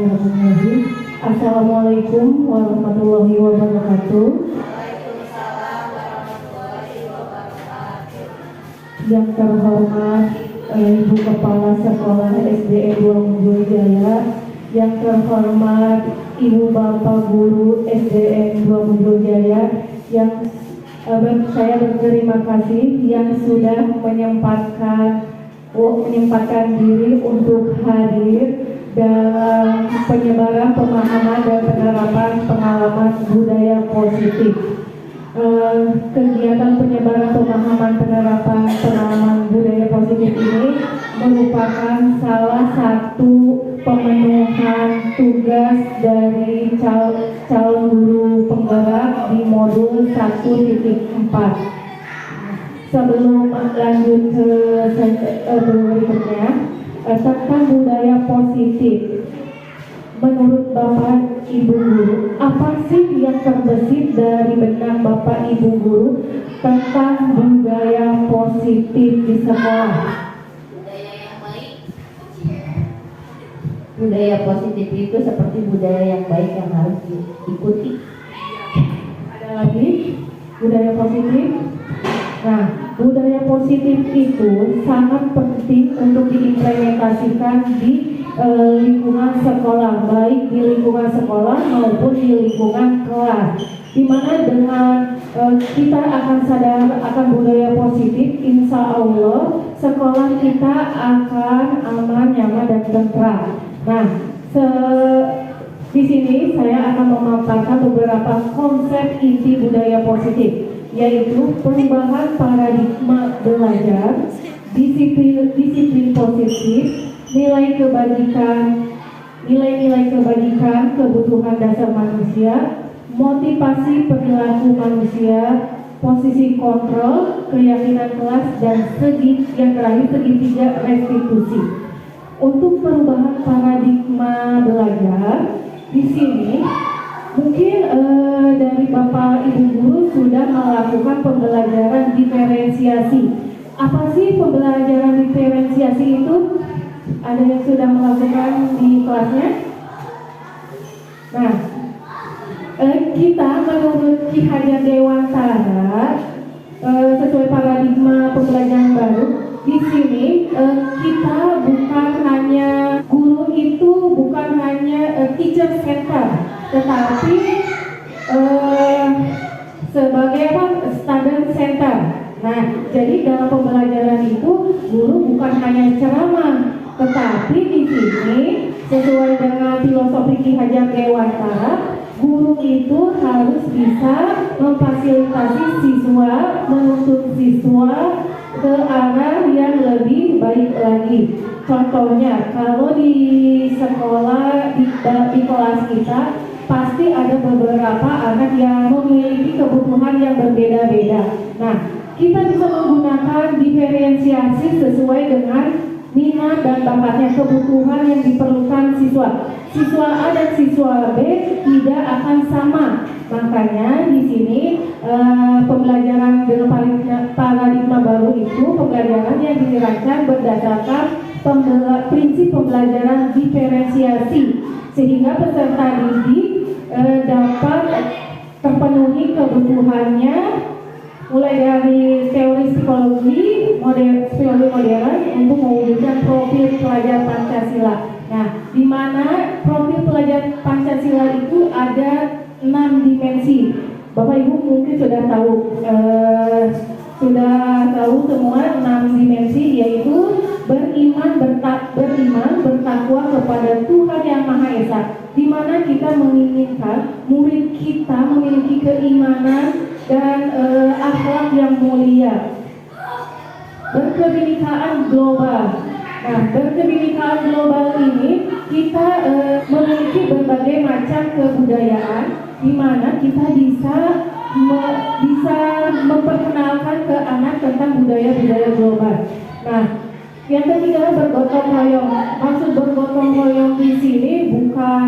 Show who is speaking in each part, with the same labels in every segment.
Speaker 1: Bismillahirrahmanirrahim. Assalamualaikum warahmatullahi wabarakatuh. Yang terhormat Ibu Kepala Sekolah SDN 2 Munjul Jaya, yang terhormat Ibu Bapak Guru SDN 2 Munjul Jaya, yang saya berterima kasih yang sudah menyempatkan diri untuk hadir dalam penyebaran pemahaman dan penerapan pengalaman budaya positif. Kegiatan penyebaran pemahaman penerapan pengalaman budaya positif ini merupakan salah satu pemenuhan tugas dari calon guru penggerak di modul 1.4. Sebelum lanjut ke berikutnya, tentang budaya positif, menurut Bapak Ibu Guru, apa sih yang terbesit dari benak Bapak Ibu Guru tentang budaya positif di sekolah?
Speaker 2: Budaya yang baik. Budaya positif itu seperti budaya yang baik yang harus diikuti.
Speaker 1: Ada lagi budaya positif? Nah, budaya positif itu sangat penting untuk diimplementasikan di lingkungan sekolah, baik di lingkungan sekolah maupun di lingkungan kelas. Di mana dengan kita akan sadar akan budaya positif, insya Allah sekolah kita akan aman, nyaman, dan tentram. Nah, di sini saya akan memaparkan beberapa konsep inti budaya positif, yaitu perubahan paradigma belajar, disiplin positif, nilai-nilai kebajikan, kebutuhan dasar manusia, motivasi perilaku manusia, posisi kontrol, keyakinan kelas, dan yang terakhir segitiga restitusi. Untuk perubahan paradigma belajar, di sini mungkin dari Bapak Ibu Guru sudah melakukan pembelajaran diferensiasi. Apa sih pembelajaran diferensiasi itu? Ada yang sudah melakukan di kelasnya? Nah, kita menurut Ki Hajar Dewantara, sesuai paradigma pembelajaran baru, di sini kita bukan hanya guru itu bukan hanya teacher center, tetapi sebagai student center. Nah, jadi dalam pembelajaran itu guru bukan hanya ceramah, tetapi di sini sesuai dengan filosofi Ki Hajar Dewantara, guru itu harus bisa memfasilitasi siswa, menuntut siswa ke arah yang lebih baik lagi. Contohnya, kalau di sekolah, di kelas kita pasti ada beberapa anak yang memiliki kebutuhan yang berbeda-beda. Nah, kita bisa menggunakan diferensiasi sesuai dengan minat dan bakatnya, kebutuhan yang diperlukan siswa. Siswa A dan siswa B tidak akan sama. Makanya di sini pembelajaran dengan paradigma baru itu pembelajaran yang dirancang berdasarkan prinsip pembelajaran diferensiasi, sehingga peserta didik dapat terpenuhi kebutuhannya, mulai dari teori psikologi modern untuk mewujudkan profil pelajar Pancasila. Nah, di mana profil pelajar Pancasila itu ada 6 dimensi. Bapak Ibu mungkin sudah tahu semua 6 dimensi, yaitu beriman, bertakwa kepada Tuhan Yang Maha Esa, di mana kita menginginkan murid kita memiliki keimanan dan akhlak yang mulia. Berkebinekaan global. Nah, berkebinekaan global ini kita memiliki berbagai macam kebudayaan, di mana kita bisa memperkenalkan ke anak tentang budaya-budaya global. Nah, yang ketiga, bergotong royong. Maksud bergotong royong di sini bukan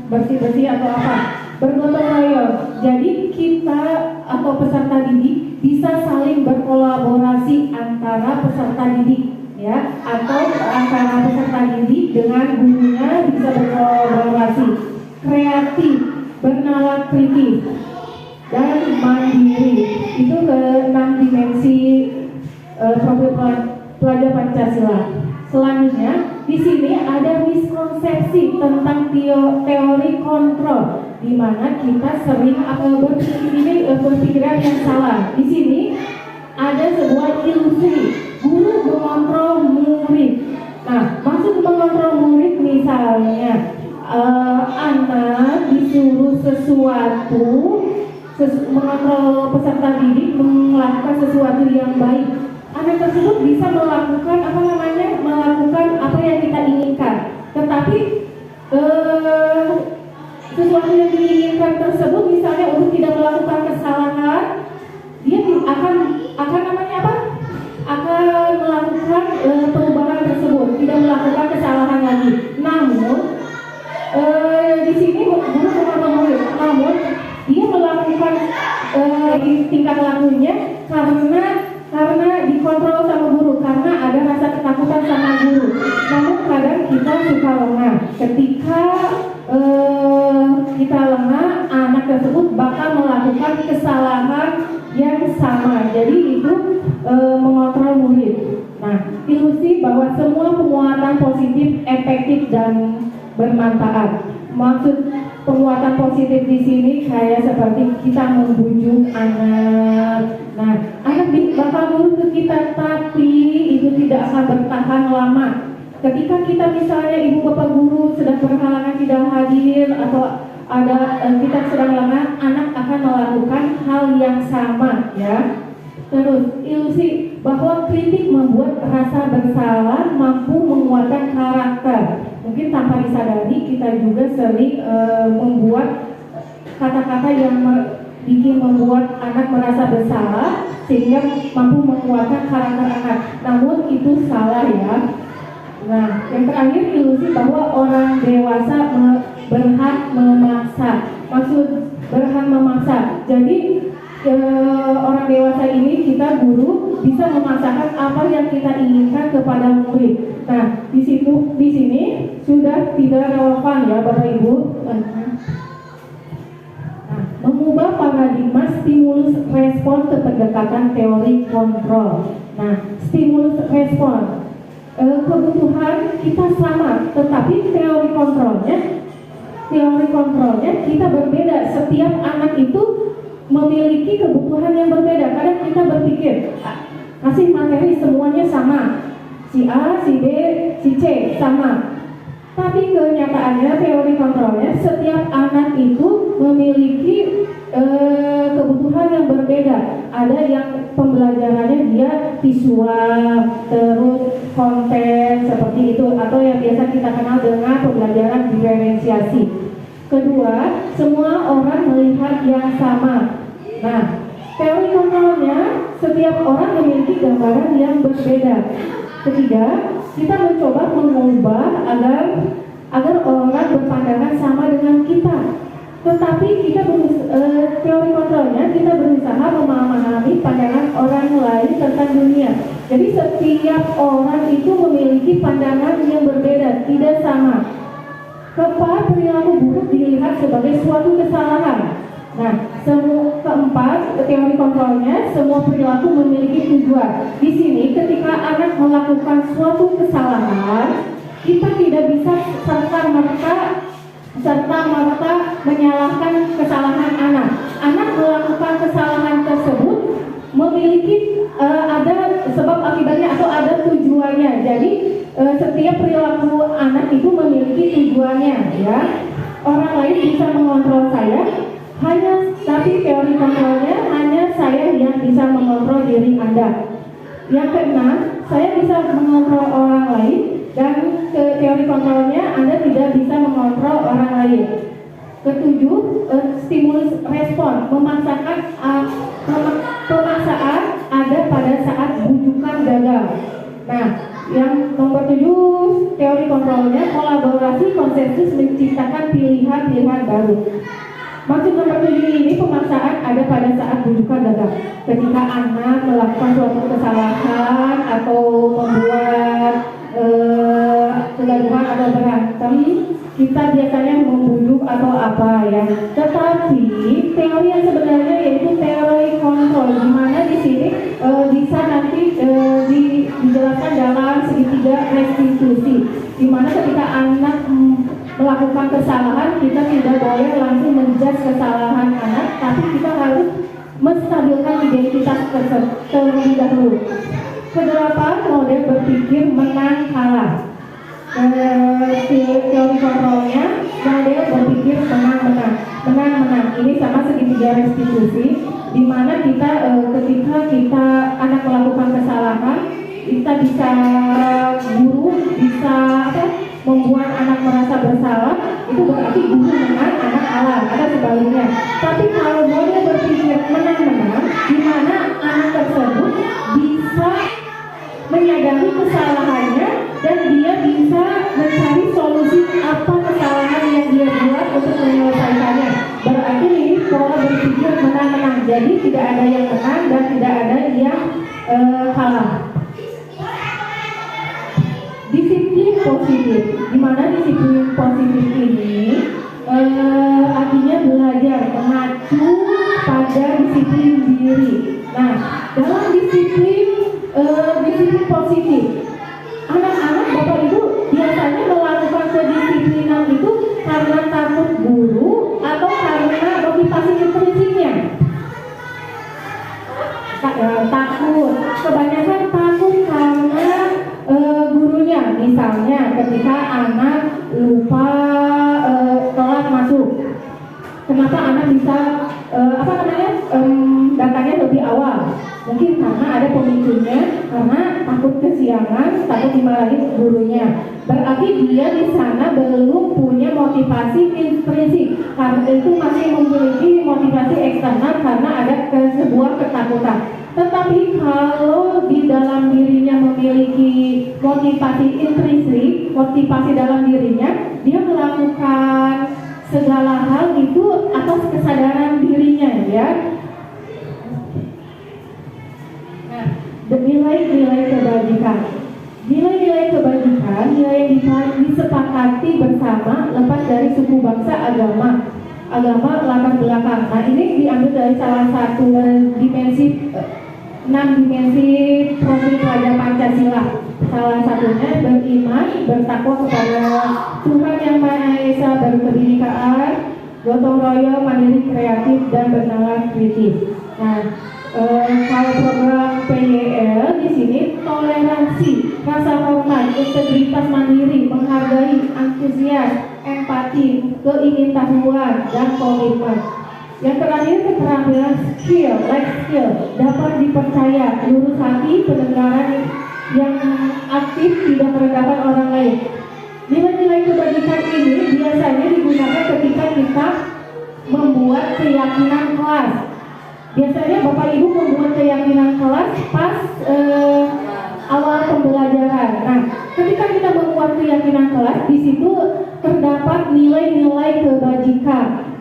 Speaker 1: bersih-bersih atau apa. Bergotong royong. Jadi kita atau peserta didik bisa saling berkolaborasi antara peserta didik, ya, atau antara peserta didik dengan gurunya bisa berkolaborasi kritis dan mandiri. Itu ke 6 dimensi profil pelajar Pancasila. Selanjutnya, di sini ada miskonsepsi tentang teori kontrol, di mana kita sering berpikiran yang salah. Di sini ada sebuah ilusi guru mengontrol murid. Nah, maksud mengontrol murid misalnya anak disuruh sesuatu, mengontrol peserta didik melakukan sesuatu yang baik. Anak tersebut bisa melakukan apa yang kita inginkan, tetapi sesuatu yang diinginkan tersebut misalnya untuk tidak melakukan kesalahan, dia akan melakukan perubahan tersebut, tidak melakukan kesalahan lagi. Namun di sini guru mengontrol murid, namun dia melakukan tingkah lakunya karena dikontrol sama guru, karena ada rasa ketakutan sama guru. Namun kadang kita suka lengah. Ketika kita lengah, anak tersebut bakal melakukan kesalahan yang sama. Jadi itu mengontrol murid. Nah, ilusi bahwa semua penguatan positif efektif dan bermanfaat. Maksud penguatan positif di sini kayak seperti kita membujuk anak. Nah, anak bakal nurut ke kita, tapi itu tidak akan bertahan lama. Ketika kita misalnya ibu bapak guru sedang berhalangan tidak hadir atau kita sedang lengah, anak akan melakukan hal yang sama, ya. Terus ilusi bahwa kritik membuat rasa bersalah mampu menguatkan karakter. Mungkin tanpa disadari kita juga sering membuat kata-kata yang membuat anak merasa bersalah sehingga mampu menguatkan karakter anak. Namun itu salah, ya. Nah, yang terakhir ilusi bahwa orang dewasa berhak memaksa. Maksud berhak memaksa. Jadi orang dewasa ini, kita guru bisa memaksakan apa yang kita inginkan kepada murid. Nah, di sini sudah tidak relevan, ya Bapak Ibu. Nah, mengubah paradigma stimulus respon ke pendekatan teori kontrol. Nah, stimulus respon kebutuhan kita sama, tetapi teori kontrolnya kita berbeda. Setiap anak itu memiliki kebutuhan yang berbeda. Kadang kita berpikir kasih materi semuanya sama, si A, si B, si C sama. Tapi kenyataannya teori kontrolnya setiap anak itu memiliki kebutuhan yang berbeda. Ada yang pembelajarannya dia visual, terus konten seperti itu, atau yang biasa kita kenal dengan pembelajaran diferensiasi. Kedua, semua orang melihat yang sama. Nah, teori kontrolnya setiap orang memiliki gambaran yang berbeda. Ketiga, kita mencoba mengubah agar orang berpandangan sama dengan kita. Tetapi teori kontrolnya kita berusaha memahami pandangan orang lain tentang dunia. Jadi setiap orang itu memiliki pandangan yang berbeda, tidak sama. Keempat, perilaku buruk dilihat sebagai suatu kesalahan. Nah, keempat, teori kontrolnya semua perilaku memiliki tujuan. Di sini ketika anak melakukan suatu kesalahan, kita tidak bisa serta-merta menyalahkan kesalahan anak. Anak melakukan kesalahan tersebut memiliki ada sebab akibatnya atau ada tujuannya. Jadi setiap perilaku anak itu memiliki tujuannya, ya. Orang lain bisa mengontrol saya, tapi teori kontrolnya hanya saya yang bisa mengontrol diri Anda. Yang keenam, saya bisa mengontrol orang lain, dan teori kontrolnya Anda tidak bisa mengontrol orang lain. Ketujuh, stimulus respon, pemaksaan ada pada saat bujukan gagal. Nah, yang nomor 7, teori kontrolnya kolaborasi konsensus menciptakan pilihan-pilihan baru. Maksud nomor 7 ini, pemaksaan ada pada saat bujukan gagal. Ketika anak melakukan suatu kesalahan atau membuat kegaduhan atau berantem, kita biasanya membujuk atau apa ya. Tetapi teori yang sebenarnya yaitu teori kontrol, di mana di sini bisa nanti dijelaskan dalam segitiga restitusi, di mana ketika anak melakukan kesalahan, kita tidak boleh langsung menjudge kesalahan anak, tapi kita harus menstabilkan identitas terlebih dahulu. Kedelapan, model berpikir menang kalah. Teori kontrolnya, model berpikir menang. Ini sama segitiga restitusi, di mana kita ketika kita anak melakukan kesalahan, kita bisa guru bisa membuat anak merasa bersalah, itu berarti guru menang, anak kalah, atau sebaliknya. Tapi kalau model berpikir menang, di mana anak tersebut bisa menyadari kesalahannya dan dia bisa mencari solusi apa kesalahan yang dia buat untuk menyelesaikannya. Berarti ini pola berpikir menang-menang. Jadi tidak ada yang menang dan tidak ada yang kalah. Disiplin positif, di mana disiplin positif ini artinya belajar mengacu pada disiplin diri. Nah, dalam disiplin positif, anak-anak Bapak Ibu biasanya melakukan kedisiplinan itu karena takut guru atau karena motivasi intrinsiknya. Takut, kebanyakan takut karena gurunya. Misalnya ketika anak lupa telat masuk, kenapa anak bisa datangnya lebih awal? Mungkin karena ada pemicunya, karena takut kesiangan, takut dimarahin gurunya. Berarti dia di sana belum punya motivasi intrinsik, karena itu masih memiliki motivasi eksternal karena ada sebuah ketakutan. Tetapi kalau di dalam dirinya memiliki motivasi intrinsik, motivasi dalam dirinya, dia melakukan segala hal itu atas kesadaran dirinya, ya. Nilai-nilai kebajikan. Nilai-nilai kebajikan, nilai yang disepakati bersama lepas dari suku, bangsa, agama, latar belakang. Nah, ini diambil dari salah satu dimensi 6 dimensi profil pelajar Pancasila. Salah satunya beriman, bertakwa kepada Tuhan Yang Maha Esa, berkebinekaan, gotong royong, mandiri, kreatif, dan bernalar kritis. Nah, kalau program PYL di sini toleransi, rasa hormat, integritas, mandiri, menghargai, antusias, empati, keingintahuan, dan komitmen. Yang terakhir keterampilan skill, life skill, dapat dipercaya, lurus hati, pendengaran yang aktif, tidak merendahkan orang lain. Nilai-nilai kebajikan ini biasanya digunakan ketika kita membuat keyakinan kelas. Biasanya Bapak Ibu membuat keyakinan kelas pas awal pembelajaran. Nah, ketika kita membuat keyakinan kelas, di situ terdapat nilai-nilai kebajikan.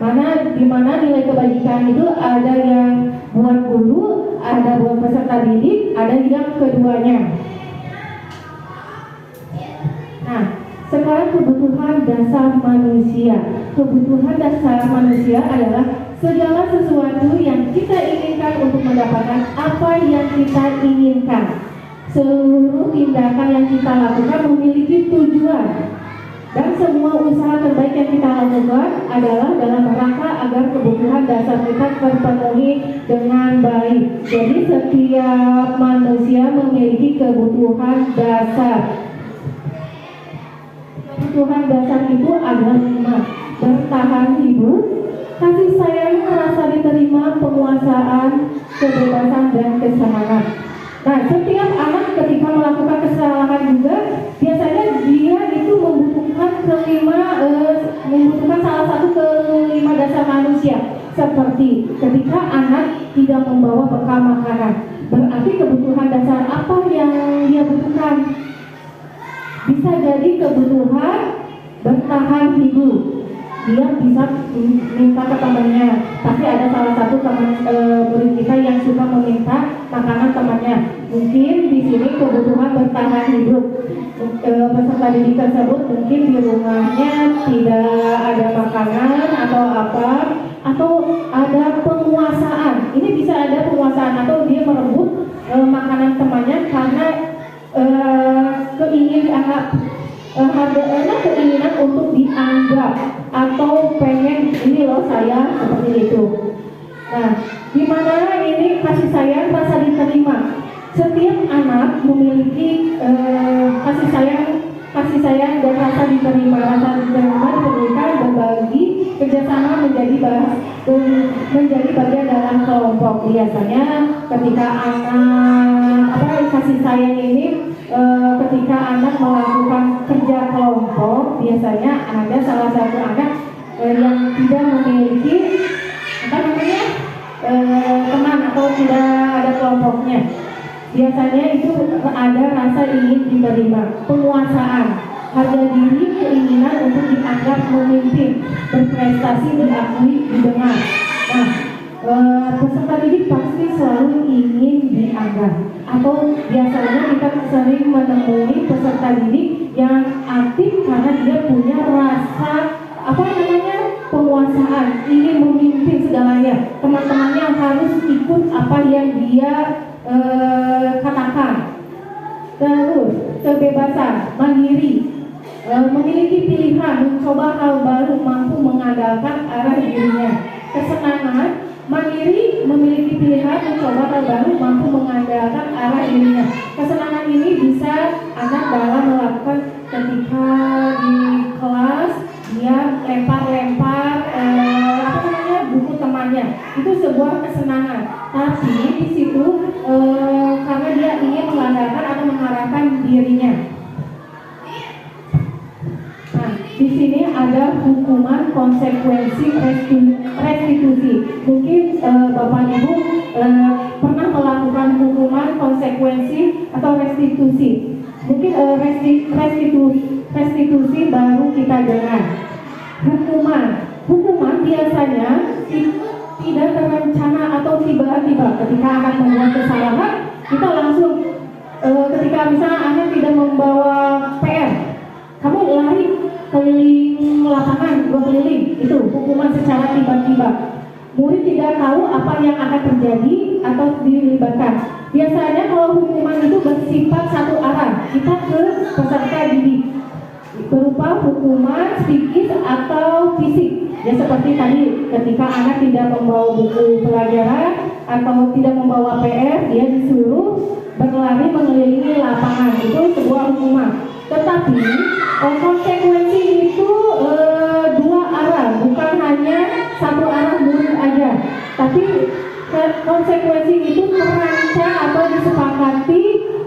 Speaker 1: Di mana nilai kebajikan itu ada yang buat guru, ada buat peserta didik, ada yang keduanya. Nah, sekarang kebutuhan dasar manusia. Kebutuhan dasar manusia adalah segala sesuatu yang kita inginkan untuk mendapatkan apa yang kita inginkan. Seluruh tindakan yang kita lakukan memiliki tujuan, dan semua usaha terbaik yang kita lakukan adalah dalam rangka agar kebutuhan dasar kita terpenuhi dengan baik. Jadi setiap manusia memiliki kebutuhan dasar. Kebutuhan dasar itu adalah 5: bertahan hidup, kasih sayang, merasa diterima, penguasaan, kebebasan, dan kesenangan. Nah, setiap anak ketika melakukan kesalahan juga biasanya dia itu membutuhkan salah satu kelima dasar manusia. Seperti ketika anak tidak membawa bekal makanan, berarti kebutuhan dasar apa yang dia butuhkan? Bisa jadi kebutuhan bertahan hidup. Dia bisa minta ke temannya. Pasti ada salah satu teman murid kita yang suka meminta makanan temannya. Mungkin di sini kebutuhan bertahan hidup. peserta didik tersebut mungkin di rumahnya tidak ada makanan atau apa, atau ada penguasaan. Ini bisa ada penguasaan atau dia merebut makanan temannya karena keinginan untuk dianggap atau pengen ini loh saya seperti itu. Nah, di mana ini kasih sayang, rasa diterima. Setiap anak memiliki kasih sayang dan rasa diterima. Rasa diterima diberikan berbagi kerjasama menjadi bagian dalam kelompok. Biasanya ketika anak kasih sayang ini ketika anak melakukan kerja kelompok, biasanya ada salah satu anak yang tidak memiliki teman atau tidak ada kelompoknya. Biasanya itu ada rasa ingin diterima, penguasaan, harga diri, keinginan untuk dianggap memimpin, berprestasi, diakui, didengar. Nah, peserta didik pasti selalu ingin dianggap. Atau biasanya kita sering menemui peserta didik yang aktif karena dia punya rasa penguasaan, ingin memimpin segalanya. Teman-temannya harus ikut apa yang dia katakan. Terus kebebasan, mandiri, memiliki pilihan, mencoba hal baru, mampu mengandalkan arah dirinya. Kesenangan, mandiri, memiliki pilihan, mencoba hal baru, mampu mengandalkan arah dirinya. Kesenangan ini bisa anak dalam melakukan ketika di kelas dia lempar-lempar buku temannya. Itu sebuah kesenangan. Tapi di situ karena dia ingin mengandalkan atau mengarahkan dirinya. Nah, di sini ada hukuman, konsekuensi, restitusi. Mungkin Bapak Ibu pernah melakukan hukuman, konsekuensi atau restitusi. Mungkin restitusi baru kita dengar. Hukuman biasanya tidak terencana atau tiba-tiba. Ketika anak membuat kesalahan, kita langsung ketika misalnya anak tidak membawa PR, kamu lari keliling lapangan 2 keliling, itu hukuman secara tiba-tiba. Murid tidak tahu apa yang akan terjadi atau dilibatkan. Biasanya kalau hukuman itu bersifat satu arah, kita ke peserta didik, berupa hukuman psikis atau fisik. Ya seperti tadi, ketika anak tidak membawa buku pelajaran atau tidak membawa PR, dia disuruh berlari mengelilingi lapangan. Itu sebuah hukuman. Tetapi konsekuensi itu dua arah, bukan hanya satu arah murid aja. Tapi konsekuensi itu terancang atau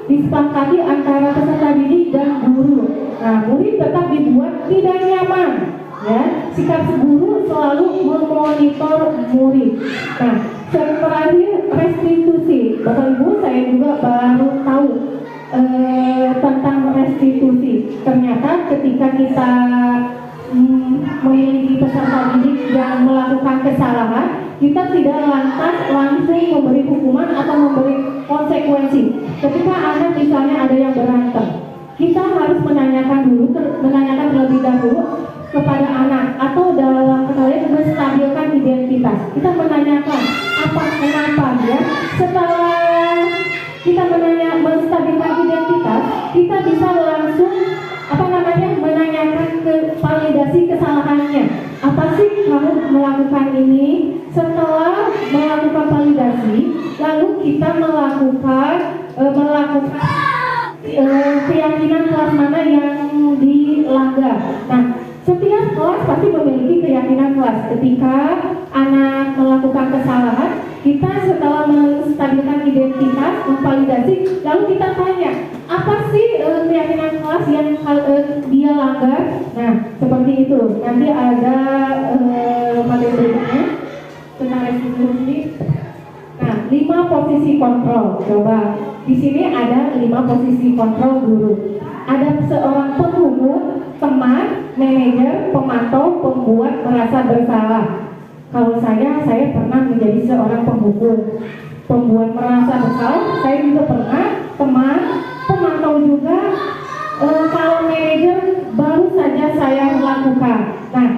Speaker 1: disepakati antara peserta didik dan guru. Nah, murid tetap dibuat tidak nyaman. Ya, sikap guru selalu memonitor murid. Nah, terakhir restitusi. Bapak Ibu, saya juga baru tahu tentang restitusi. Ternyata ketika kita memiliki peserta didik yang melakukan kesalahan, kita tidak lantas langsung memberi hukuman atau memberi konsekuensi. Ketika anak misalnya ada yang berantem, kita harus menanyakan terlebih dahulu kepada anak, atau dalam kalian menstabilkan identitas. Kita menanyakan kenapa ya. Setelah kita menstabilkan identitas, kita bisa langsung menanyakan validasi kesalahannya. Apa sih kamu melakukan ini? Setelah melakukan validasi, lalu kita melakukan keyakinan kelas mana yang dilanggar. Nah, setiap kelas pasti memiliki keyakinan kelas. Ketika anak melakukan kesalahan, kita setelah menstabilkan identitas, memvalidasi, lalu kita tanya, apa sih keyakinan kelas yang dia langgar? Nah, seperti itu. Nanti ada materi berikutnya tentang restitusi. Nah, 5 posisi kontrol. Coba di sini ada 5 posisi kontrol guru. Ada seorang penghukum, teman, manajer, pemantau, pembuat merasa bersalah. Kalau saya pernah menjadi seorang penghukum, pembuat merasa bersalah. Saya juga pernah, teman, pemantau juga, Kalau manajer baru saja saya lakukan. Nah,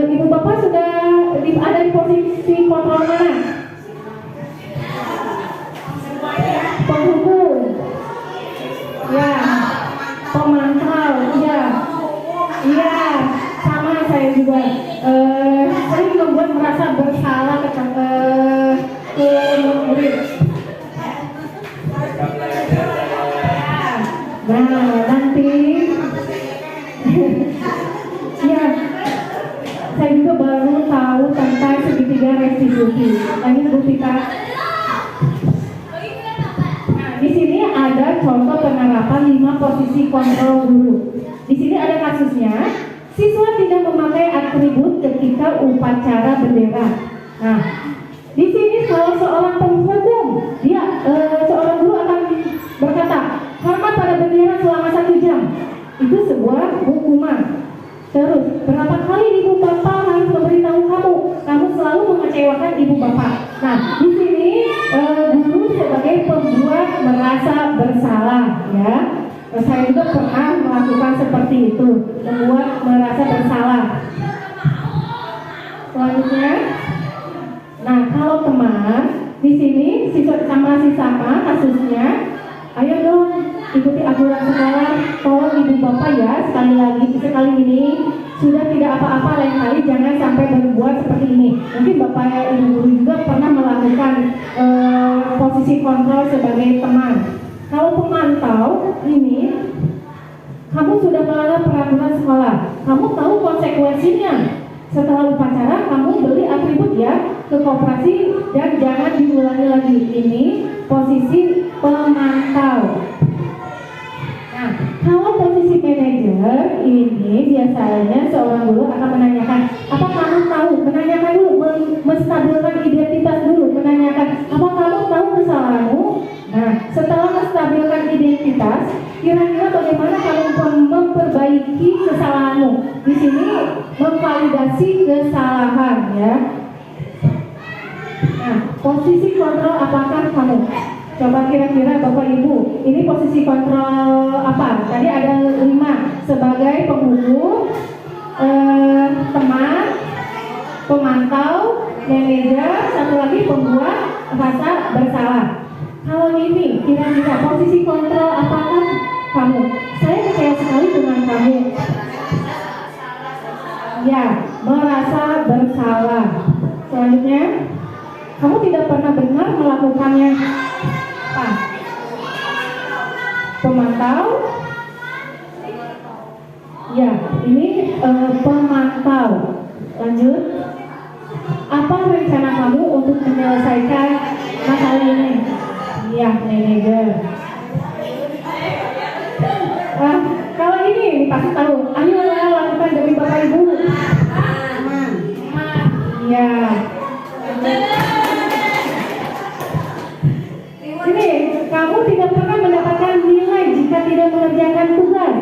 Speaker 1: ibu bapak sudah ada di posisi kontrol mana? Penghubung, ya, pemantau, ya, iya, sama saya juga. Sering membuat merasa bersalah ke murid. Nah, nanti ya, saya juga baru tahu tentang segitiga restitusi. Tadi Bu Tika. Nah, di sini ada contoh penerapan 5 posisi kontrol guru. Di sini ada kasusnya, siswa tidak memakai atribut ketika upacara bendera. Nah, di sini kalau seorang penghukum, dia seorang guru akan berkata, hormat pada bendera selama 1 jam. Itu sebuah hukuman. Terus, berapa kali ibu bapak harus memberitahu kamu selalu mengecewakan ibu bapak. Nah, di sini guru sebagai pembuat merasa bersalah, ya. Saya juga pernah melakukan seperti itu, membuat merasa bersalah. Selanjutnya, nah kalau teman di sini sama kasusnya, ayo dong ikuti aturan sekolah, tolong ibu bapak ya sekali ini sudah tidak apa-apa, lain kali jangan sampai berbuat seperti ini. Mungkin bapak ibu guru juga pernah melakukan posisi kontrol sebagai teman. Kalau pemantau ini, kamu sudah melanggar peraturan sekolah, kamu tahu konsekuensinya. Setelah upacara, kamu beli atribut ya ke koperasi dan jangan diulangi lagi. Ini posisi pemantau. Nah, kalau posisi manajer ini biasanya seorang guru akan menanyakan, apa kamu tahu? Menanyakan dulu, menstabilkan identitas dulu, menanyakan, apa kamu tahu kesalahanmu? Nah, setelah menstabilkan identitas, kira-kira bagaimana kamu memperbaiki kesalahanmu? Di sini memvalidasi kesalahan, ya. Nah, posisi kontrol apakah kamu? Coba kira-kira Bapak Ibu, ini posisi kontrol apa? Tadi ada 5, sebagai penghubung, teman, pemantau, manajer, satu lagi pembuat rasa bersalah. Kalau ini kira-kira posisi kontrol apakah kamu? Saya kecewa sekali dengan kamu. Ya, merasa bersalah. Selanjutnya, kamu tidak pernah benar melakukannya. Apa? Pemantau. Ya, ini pemantau. Lanjut. Apa rencana kamu untuk menyelesaikan masalah ini? Ya, manajer. Kalau ini pasti tahu. Ayolah lakukan demi Bapak Ibu. Ya. Ini kamu tidak pernah mendapatkan nilai jika tidak mengerjakan tugas.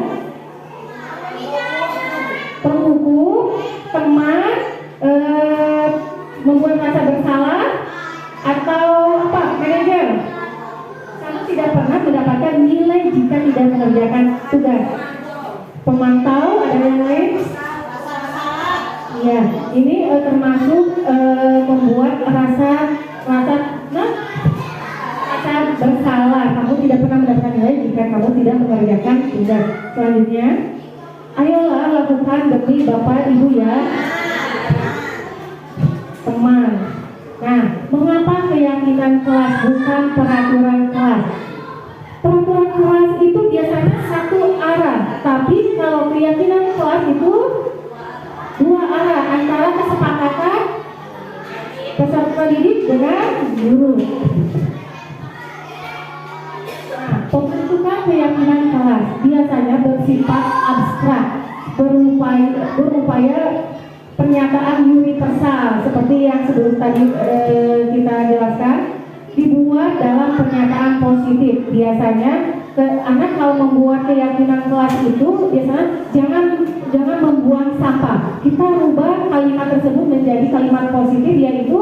Speaker 1: Penghukum, teman, membuat rasa bersalah, atau apa? Manajer. Kamu tidak pernah mendapatkan nilai jika tidak mengerjakan tugas. Pemantau, ada yang lain? Ya, ini termasuk membuat rasa bersalah. Kamu tidak pernah mendapatkan nilai jika kamu tidak mengerjakan tugas. Selanjutnya, ayolah lakukan demi Bapak Ibu ya. Teman. Nah, mengapa keyakinan kelas bukan peraturan kelas? Peraturan kelas itu biasanya satu arah, tapi kalau keyakinan kelas itu 2 arah, antara kesepakatan peserta didik dengan guru. Nah, pembentukan keyakinan kelas biasanya bersifat abstrak, berupaya pernyataan universal seperti yang sebelum tadi kita jelaskan, dibuat dalam pernyataan positif. Biasanya anak kalau membuat keyakinan kelas itu biasanya jangan membuang sampah. Kita rubah kalimat tersebut menjadi kalimat positif, yaitu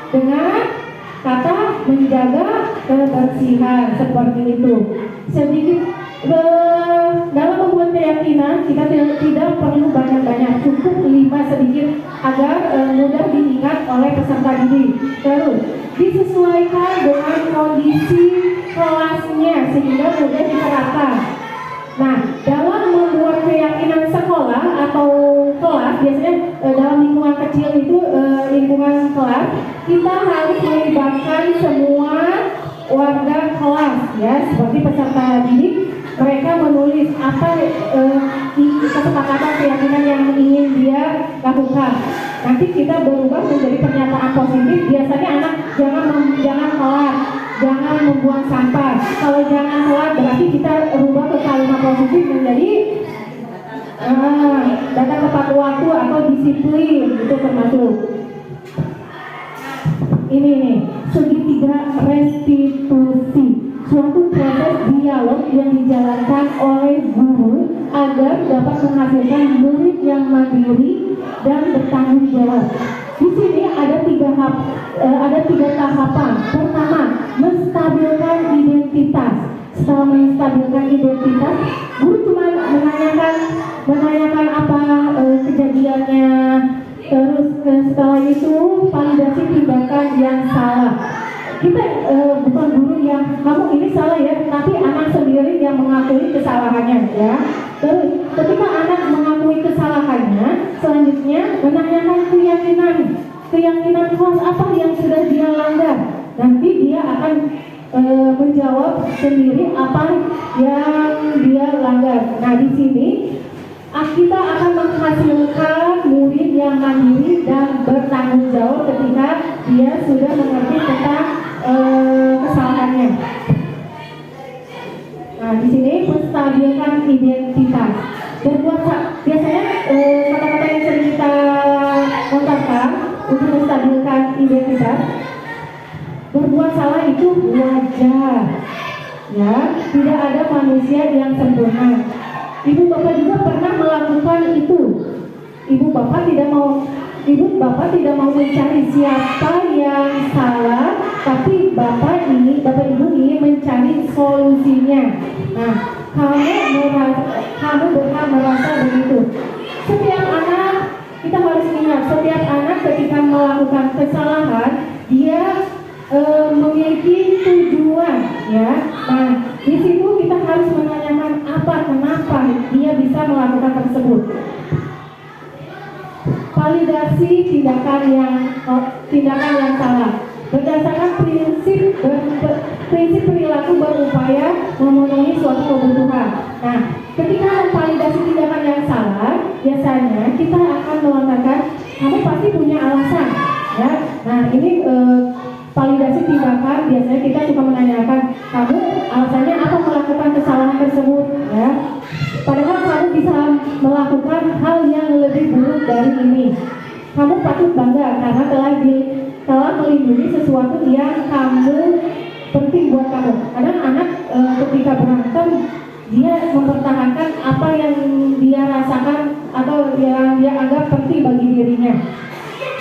Speaker 1: dengan kata menjaga kebersihan, seperti itu. Sedikit Dalam membuat keyakinan kita tidak perlu banyak-banyak, cukup 5 sedikit agar mudah diingat oleh peserta didik. Terus disesuaikan dengan kondisi kelasnya sehingga mudah diterapkan. Nah, dalam membuat keyakinan sekolah atau kelas, biasanya dalam lingkungan kecil itu lingkungan kelas, kita harus melibatkan semua warga kelas, ya, seperti peserta didik. Mereka menulis apa kesepakatan keyakinan yang ingin dia lakukan. Nanti kita berubah menjadi pernyataan positif. Biasanya anak jangan telat, jangan membuang sampah. Kalau jangan telat berarti kita rubah ke kalimat positif menjadi datang tepat waktu atau disiplin, itu termasuk. Ini nih, segitiga restitusi, suatu proses dialog yang dijalankan oleh guru agar dapat menghasilkan murid yang mandiri dan bertanggung jawab. Di sini ada tiga tahapan. Pertama, menstabilkan identitas. Setelah menstabilkan identitas, guru cuma menanyakan apa kejadiannya. Terus setelah itu validasi tindakan yang salah. Kita bukan guru yang kamu ini salah ya, tapi anak sendiri yang mengakui kesalahannya, ya. Terus ketika anak mengakui kesalahannya, selanjutnya menanyakan keyakinan kelas apa yang sudah dia langgar. Nanti dia akan menjawab sendiri apa yang dia langgar. Nah, di sini kita akan menghasilkan murid yang mandiri dan bertanggung jawab ketika dia sudah mengerti tentang kesalahannya. Nah, di sini menstabilkan identitas. Biasanya kata-kata yang sering kita lontarkan untuk menstabilkan identitas. Berbuat salah itu wajar, ya. Tidak ada manusia yang sempurna. Ibu bapak juga pernah melakukan itu. Ibu bapak tidak mau mencari siapa yang salah, tapi bapak ibu ingin mencari solusinya. Nah, kamu berhak merasa begitu. Setiap anak, kita harus ingat, setiap anak ketika melakukan kesalahan, dia memiliki tujuan, ya. Nah, di situ kita harus menanyakan kenapa dia bisa melakukan tersebut. Validasi tindakan yang salah berdasarkan prinsip perilaku berupaya memenuhi suatu kebutuhan. Nah, ketika memvalidasi tindakan yang salah, biasanya kita akan melontarkan kamu pasti punya alasan, ya. Nah, ini validasi tindakan biasanya kita suka menanyakan kamu alasannya apa melakukan kesalahan tersebut, ya. Padahal kamu bisa melakukan hal yang lebih buruk dari ini. Kamu patut bangga karena telah melindungi sesuatu yang penting buat kamu. Kadang anak ketika berantem dia mempertahankan apa yang dia rasakan atau yang dia anggap penting bagi dirinya.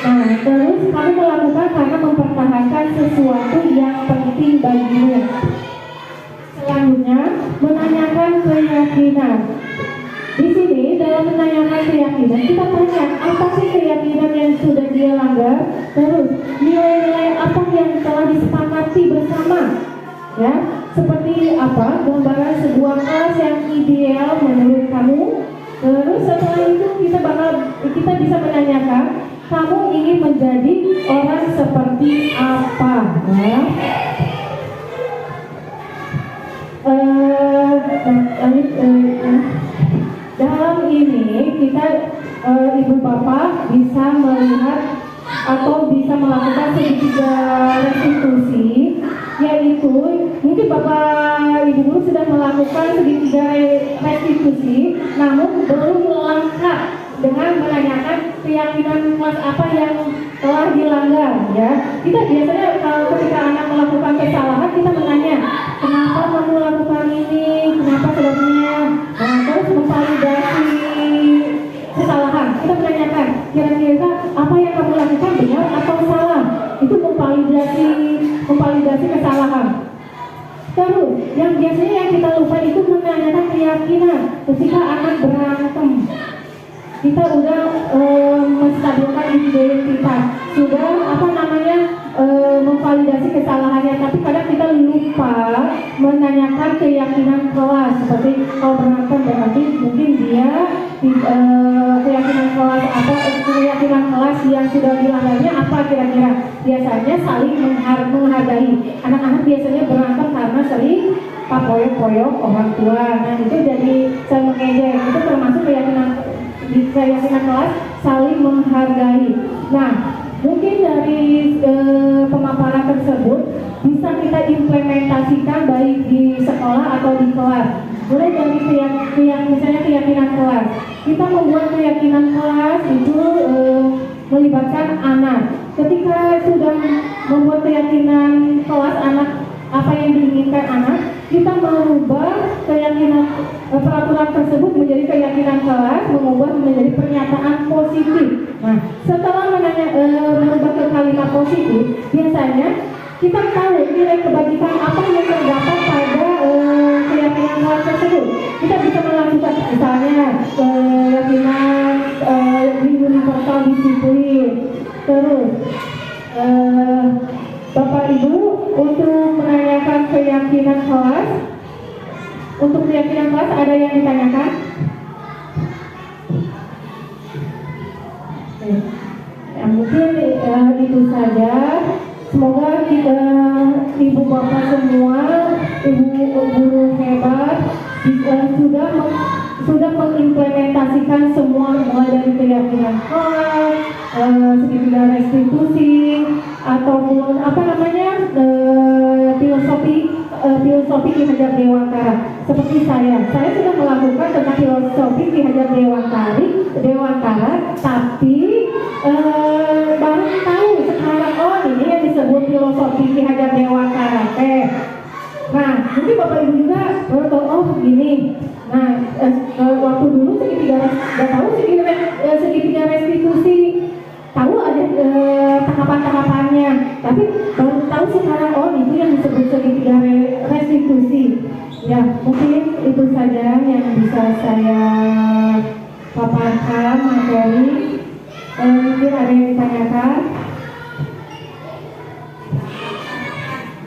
Speaker 1: Nah, terus kamu melakukan karena mempertahankan sesuatu yang penting bagimu. Selanjutnya, menanyakan keyakinan. Di sini dalam menanyakan keyakinan, kita tanya apa sih keyakinan yang sudah dia langgar, terus nilai-nilai apa yang telah disepakati bersama, ya. Seperti apa gambaran sebuah kelas yang ideal menurut kamu. Terus setelah itu kita bisa menanyakan kamu ingin menjadi orang seperti apa, ya. Dalam ini kita ibu bapak bisa melihat atau bisa melakukan segitiga restitusi, yaitu mungkin bapak ibu guru sudah melakukan segitiga restitusi, namun belum lengkap dengan menanyakan keyakinan kelas apa yang telah dilanggar, ya. Kita biasanya kalau ketika anak melakukan kesalahan kita menanya kenapa kamu melakukan ini, kenapa sebabnya. Nah, terus memvalidasi kesalahan, kita menanyakan kira-kira apa yang kamu lakukan benar atau salah. Itu memvalidasi kesalahan. Terus yang biasanya yang kita lupa itu menanyakan keyakinan ketika anak berantem. Kita udah menstabilkan identitas, sudah memvalidasi kesalahannya, tapi kadang kita lupa menanyakan keyakinan kelas. Seperti kalau berantem berarti mungkin dia keyakinan kelas atau keyakinan kelas yang sudah dilanggarnya apa kira-kira. Biasanya saling menghargai. Anak-anak biasanya berantem karena sering poyok-poyok orang tua. Nah itu jadi saling mengejek, itu termasuk keyakinan kelas saling menghargai. Nah, mungkin dari pemaparan tersebut bisa kita implementasikan baik di sekolah atau di kelas. Mulai dari misalnya keyakinan kelas. Kita membuat keyakinan kelas itu melibatkan anak. Ketika sudah membuat keyakinan kelas anak, apa yang diinginkan anak, kita merubah keyakinan peraturan tersebut menjadi keyakinan kelas, mengubah menjadi pernyataan positif. Nah, setelah merubah ke kalimat positif, biasanya kita tahu nilai kebajikan apa yang terdapat pada keyakinan kelas tersebut. Kita bisa melakukan misalnya keyakinan universal disiplin. Terus Bapak Ibu untuk menanyakan keyakinan kelas. Untuk keyakinan kelas ada yang ditanyakan? Ya, mungkin itu saja. Semoga kita ibu bapak semua, ibu guru hebat sudah mengimplementasikan semua mulai dari keyakinan kelas, segitiga restitusi, ataupun filosofi Ki Hajar Dewantara. Seperti saya sudah melakukan tentang filosofi Ki Hajar Dewantara, tapi baru tahu sekarang ini yang disebut filosofi Ki Hajar Dewantara. Nah, mungkin Bapak Ibu juga baru tahu begini. Nah, waktu dulu segitiga restitusi tahu ada tahapan-tahapannya, tapi baru tahu sekarang itu yang disebut segitiga restitusi. Ya, mungkin itu saja yang bisa saya paparkan materi. Mungkin ada yang ditanyakan?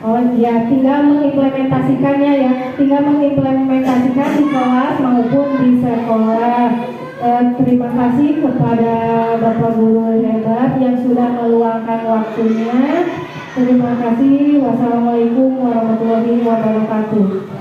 Speaker 1: Oh ya, tinggal mengimplementasikannya ya, tinggal mengimplementasikan di kelas maupun di sekolah. Terima kasih kepada Bapak Guru hebat yang sudah meluangkan waktunya. Terima kasih. Wassalamualaikum warahmatullahi wabarakatuh.